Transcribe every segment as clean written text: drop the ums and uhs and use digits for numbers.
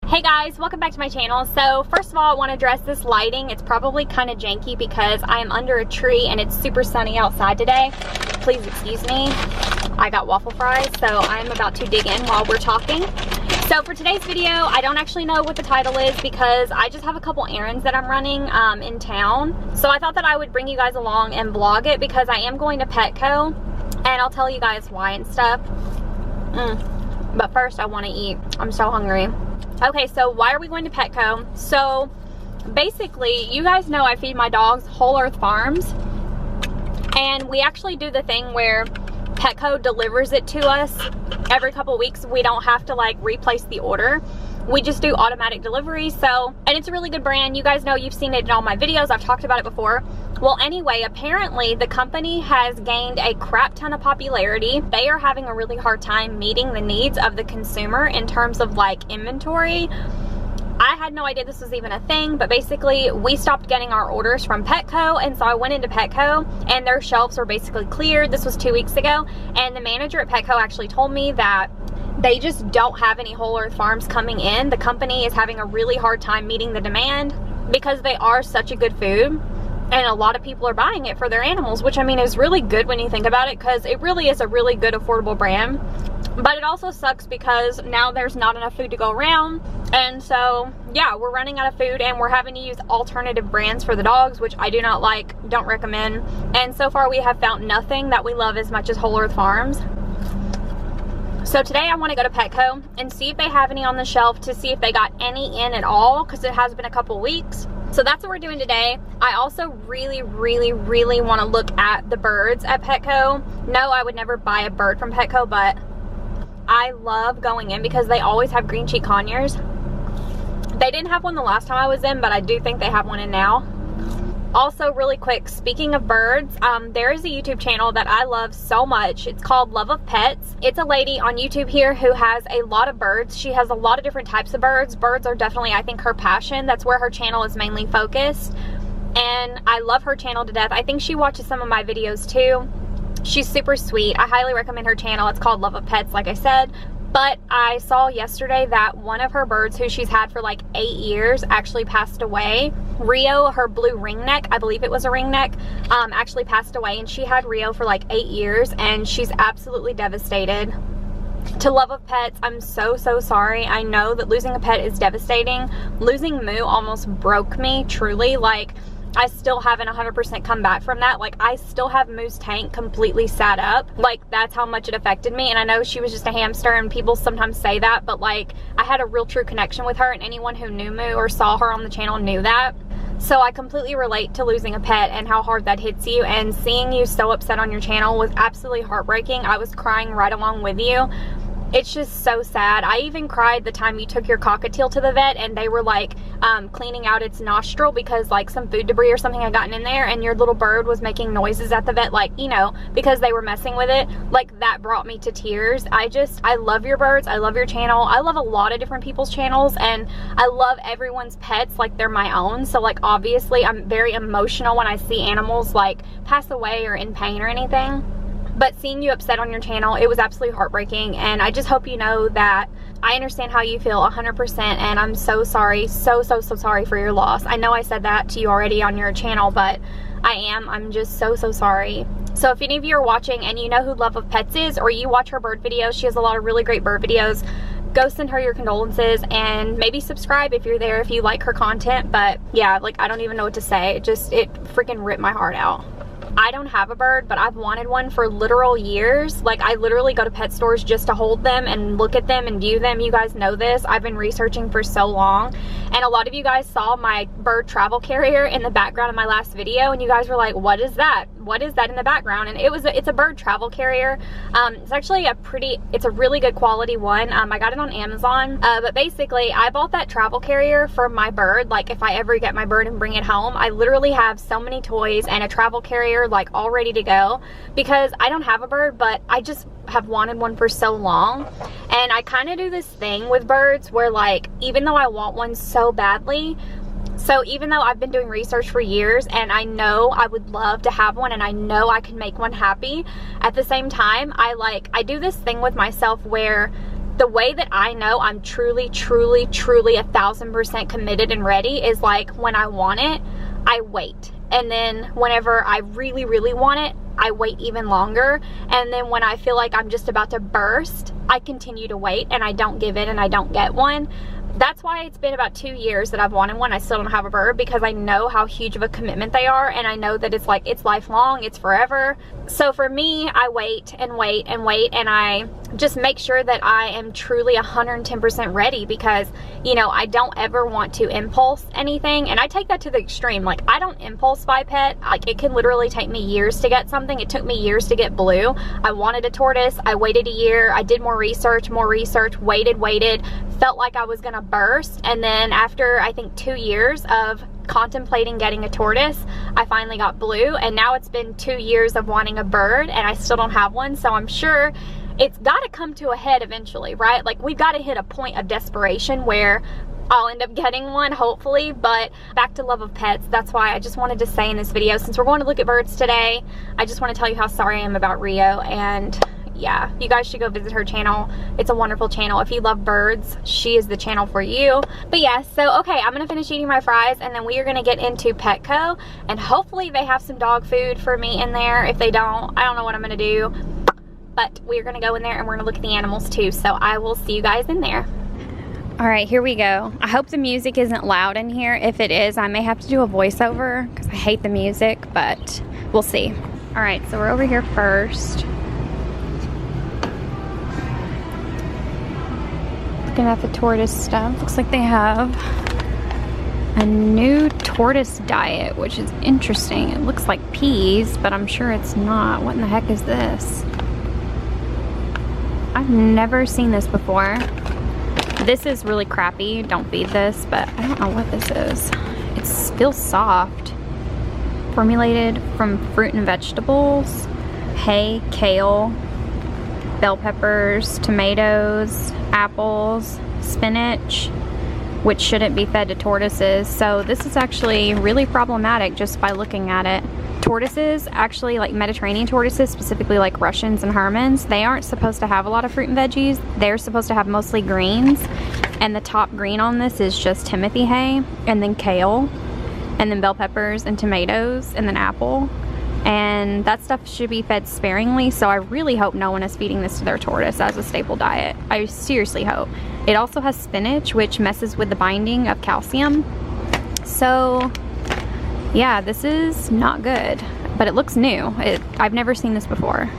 Hey guys, welcome back to my channel. So first of all, I want to address this lighting. It's probably kind of janky because I am under a tree and it's super sunny outside today. Please excuse me. I got waffle fries, so I'm about to dig in while we're talking. So for today's video, I don't actually know what the title is because I just have a couple errands that I'm running in town. So I thought that I would bring you guys along and vlog it because I am going to Petco and I'll tell you guys why and stuff. But first I want to eat. I'm so hungry. Okay, so why are we going to Petco? So basically, you guys know I feed my dogs Whole Earth Farms, and we actually do the thing where Petco delivers it to us every couple weeks. We don't have to like replace the order. We just do automatic delivery. So, and it's a really good brand. You guys know, you've seen it in all my videos. I've talked about it before. Well, anyway, apparently the company has gained a crap ton of popularity. They are having a really hard time meeting the needs of the consumer in terms of like inventory. I had no idea this was even a thing, but basically we stopped getting our orders from Petco, and so I went into Petco and their shelves were basically cleared. This was 2 weeks ago, and the manager at Petco actually told me that they just don't have any Whole Earth Farms coming in. The company is having a really hard time meeting the demand because they are such a good food. And a lot of people are buying it for their animals, which I mean is really good when you think about it, because it really is a really good affordable brand. But it also sucks because now there's not enough food to go around. And so, yeah, we're running out of food and we're having to use alternative brands for the dogs, which I do not like, don't recommend. And so far we have found nothing that we love as much as Whole Earth Farms. So today I want to go to Petco and see if they have any on the shelf, to see if they got any in at all, because it has been a couple weeks. So that's what we're doing today. I also really want to look at the birds at Petco. No, I would never buy a bird from Petco, but I love going in because they always have green cheek conures. They didn't have one the last time I was in, but I do think they have one in now. Also, really quick, speaking of birds, there is a YouTube channel that I love so much. It's called Love of Pets. It's a lady on YouTube here who has a lot of birds. She has a lot of different types of birds. Birds are definitely, I think, her passion. That's where her channel is mainly focused. And I love her channel to death. I think she watches some of my videos too. She's super sweet. I highly recommend her channel. It's called Love of Pets, like I said. But I saw yesterday that one of her birds, who she's had for like 8 years, actually passed away. Rio, her blue ringneck, I believe it was a ringneck, actually passed away, and she had Rio for like 8 years, and she's absolutely devastated. To Love of Pets, I'm so sorry. I know that losing a pet is devastating. Losing Moo almost broke me, truly. Like, I still haven't 100% come back from that. Like, I still have Moo's tank completely sat up. Like, that's how much it affected me. And I know she was just a hamster, and people sometimes say that, but like, I had a real true connection with her, and anyone who knew Moo or saw her on the channel knew that. So I completely relate to losing a pet and how hard that hits you, and seeing you so upset on your channel was absolutely heartbreaking. I was crying right along with you. It's just so sad. I even cried the time you took your cockatiel to the vet and they were like cleaning out its nostril because like some food debris or something had gotten in there, and your little bird was making noises at the vet, like, you know, because they were messing with it. Like, that brought me to tears. I love your birds. I love your channel. I love a lot of different people's channels, and I love everyone's pets like they're my own. So like, obviously I'm very emotional when I see animals like pass away or in pain or anything. But seeing you upset on your channel, it was absolutely heartbreaking, and I just hope you know that I understand how you feel 100%, and I'm so sorry, so sorry for your loss. I know I said that to you already on your channel, but I'm just so sorry. So if any of you are watching and you know who Love of Pets is, or you watch her bird videos, she has a lot of really great bird videos, go send her your condolences, and maybe subscribe if you're there, if you like her content. But yeah, like, I don't even know what to say. It freaking ripped my heart out. I don't have a bird, but I've wanted one for literal years. Like, I literally go to pet stores just to hold them and look at them and view them. You guys know this. I've been researching for so long, and a lot of you guys saw my bird travel carrier in the background of my last video, and you guys were like, what is that? What is that in the background? And it's a bird travel carrier. It's actually it's a really good quality one. I got it on Amazon, but basically I bought that travel carrier for my bird. Like, if I ever get my bird and bring it home, I literally have so many toys and a travel carrier like all ready to go, because I don't have a bird, but I just have wanted one for so long. And I kind of do this thing with birds where, like, even though I want one so badly, so even though I've been doing research for years and I know I would love to have one and I know I can make one happy, at the same time I do this thing with myself where the way that I know I'm truly 1000% committed and ready is like when I want it, I wait. And then whenever I really want it, I wait even longer. And then when I feel like I'm just about to burst, I continue to wait and I don't give in and I don't get one. That's why it's been about 2 years that I've wanted one. I still don't have a bird because I know how huge of a commitment they are, and I know that it's like, it's lifelong, it's forever. So for me, I wait and wait and wait, and I just make sure that I am truly 110% ready because, you know, I don't ever want to impulse anything, and I take that to the extreme. Like, I don't impulse buy pet. Like, it can literally take me years to get something. It took me years to get Blue. I wanted a tortoise. I waited a year. I did more research, waited, felt like I was gonna burst, and then after I think 2 years of contemplating getting a tortoise, I finally got Blue, and now it's been 2 years of wanting a bird and I still don't have one. So I'm sure it's got to come to a head eventually, right? Like, we've got to hit a point of desperation where I'll end up getting one, hopefully. But back to love of pets, that's why I just wanted to say in this video, since we're going to look at birds today, I just want to tell you how sorry I am about Rio. And yeah, you guys should go visit her channel. It's a wonderful channel. If you love birds, she is the channel for you. But yeah, so okay, I'm gonna finish eating my fries and then we are gonna get into Petco, and hopefully they have some dog food for me in there. If they don't, I don't know what I'm gonna do, but we're gonna go in there and we're gonna look at the animals too. So I will see you guys in there. All right, here we go. I hope the music isn't loud in here. If it is, I may have to do a voiceover because I hate the music, but we'll see. All right, so we're over here first. Looking at the tortoise stuff. Looks like they have a new Tortoise Diet, which is interesting. It looks like peas, but I'm sure it's not. What in the heck is this? I've never seen this before. This is really crappy. Don't feed this, but I don't know what this is. It feels soft. Formulated from fruit and vegetables, hay, kale, bell peppers, tomatoes, apples, spinach, which shouldn't be fed to tortoises. So this is actually really problematic just by looking at it. Tortoises, actually, like Mediterranean tortoises, specifically like Russians and Hermans, they aren't supposed to have a lot of fruit and veggies. They're supposed to have mostly greens, and the top green on this is just Timothy hay, and then kale, and then bell peppers and tomatoes, and then apple. And that stuff should be fed sparingly, so I really hope no one is feeding this to their tortoise as a staple diet. I seriously hope. It also has spinach, which messes with the binding of calcium. So yeah, this is not good, but it looks new. I've never seen this before.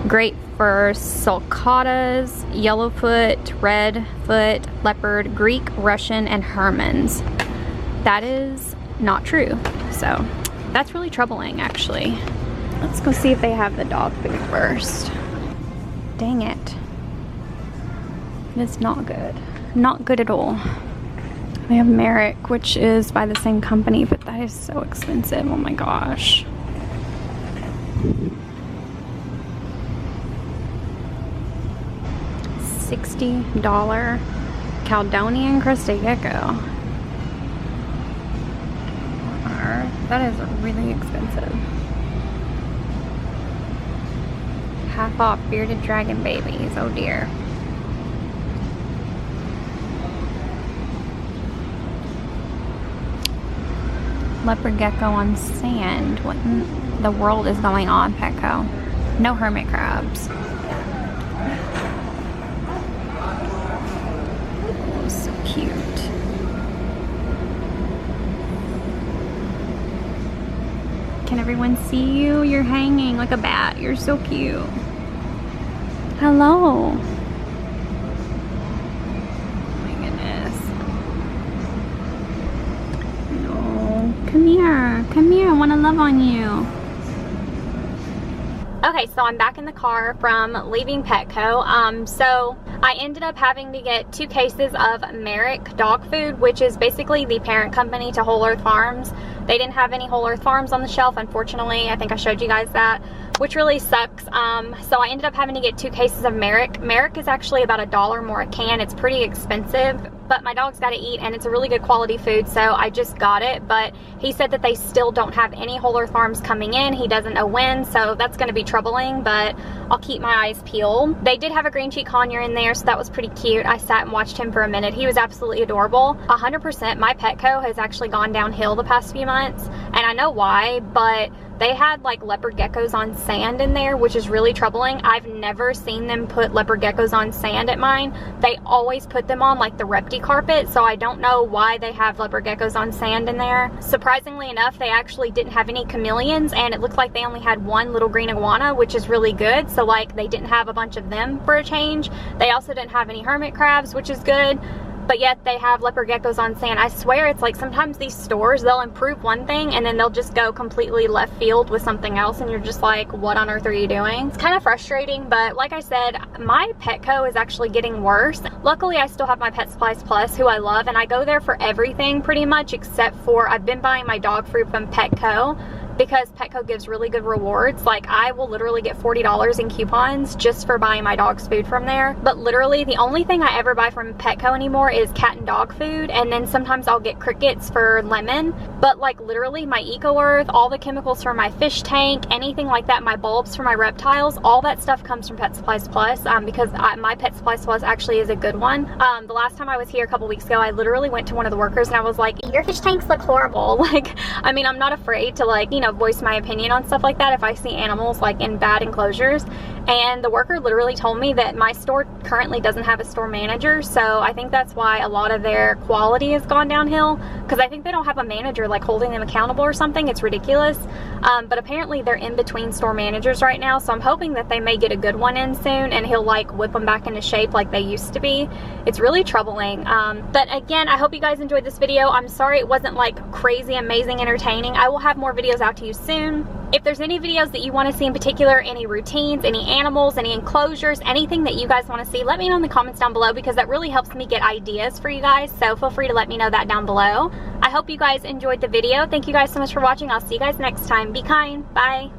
Great for sulcatas, yellowfoot, redfoot, leopard, Greek, Russian, and Hermans. That is not true, so that's really troubling, actually. Let's go see if they have the dog food first. Dang it. It's not good. Not good at all. They have Merrick, which is by the same company, but that is so expensive. Oh my gosh. $60 Caledonian crested gecko. That is really expensive. Half off bearded dragon babies. Oh dear. Leopard gecko on sand. What in the world is going on, Petco? No hermit crabs. Oh, so cute. Can everyone see you? You're hanging like a bat. You're so cute. Hello. My goodness. No. Come here. Come here. I want to love on you. Okay, so I'm back in the car from leaving Petco. So I ended up having to get 2 cases of Merrick dog food, which is basically the parent company to Whole Earth Farms. They didn't have any Whole Earth Farms on the shelf, unfortunately. I think I showed you guys that, which really sucks. So I ended up having to get 2 cases of Merrick. Merrick is actually about $1 more a can. It's pretty expensive but my dog's got to eat, and it's a really good quality food, so I just got it. But he said that they still don't have any whole earth farms coming in. He doesn't know when, so that's going to be troubling, but I'll keep my eyes peeled. They did have a green cheek conure in there, so that was pretty cute. I sat and watched him for a minute. He was absolutely adorable. 100% my Petco has actually gone downhill the past few months, and I know why, but they had like leopard geckos on sand in there, which is really troubling. I've never seen them put leopard geckos on sand at mine. They always put them on like the repti carpet, so I don't know why they have leopard geckos on sand in there. Surprisingly enough, they actually didn't have any chameleons, and it looked like they only had one little green iguana, which is really good. So like they didn't have a bunch of them for a change. They also didn't have any hermit crabs, which is good. But yet they have leopard geckos on sand. I swear it's like sometimes these stores, they'll improve one thing and then they'll just go completely left field with something else, and you're just like, what on earth are you doing? It's kind of frustrating, but like I said, my Petco is actually getting worse. Luckily, I still have my Pet Supplies Plus, who I love, and I go there for everything pretty much, except for I've been buying my dog food from Petco, because Petco gives really good rewards. Like I will literally get $40 in coupons just for buying my dog's food from there. But literally the only thing I ever buy from Petco anymore is cat and dog food, and then sometimes I'll get crickets for Lemon. But like literally my Eco Earth, all the chemicals for my fish tank, anything like that, my bulbs for my reptiles, all that stuff comes from Pet Supplies Plus, because my Pet Supplies Plus actually is a good one. The last time I was here a couple weeks ago, I literally went to one of the workers and I was like, your fish tanks look horrible. Like, I mean, I'm not afraid to like, you know, voice my opinion on stuff like that if I see animals like in bad enclosures. And the worker literally told me that my store currently doesn't have a store manager, so I think that's why a lot of their quality has gone downhill, because I think they don't have a manager like holding them accountable or something. It's ridiculous. But apparently they're in between store managers right now, so I'm hoping that they may get a good one in soon and he'll like whip them back into shape like they used to be. It's really troubling. But again, I hope you guys enjoyed this video. I'm sorry it wasn't like crazy amazing entertaining. I will have more videos out to you soon. If there's any videos that you want to see in particular, any routines, any animals, any enclosures, anything that you guys want to see, let me know in the comments down below, because that really helps me get ideas for you guys. So feel free to let me know that down below. I hope you guys enjoyed the video. Thank you guys so much for watching. I'll see you guys next time. Be kind. Bye.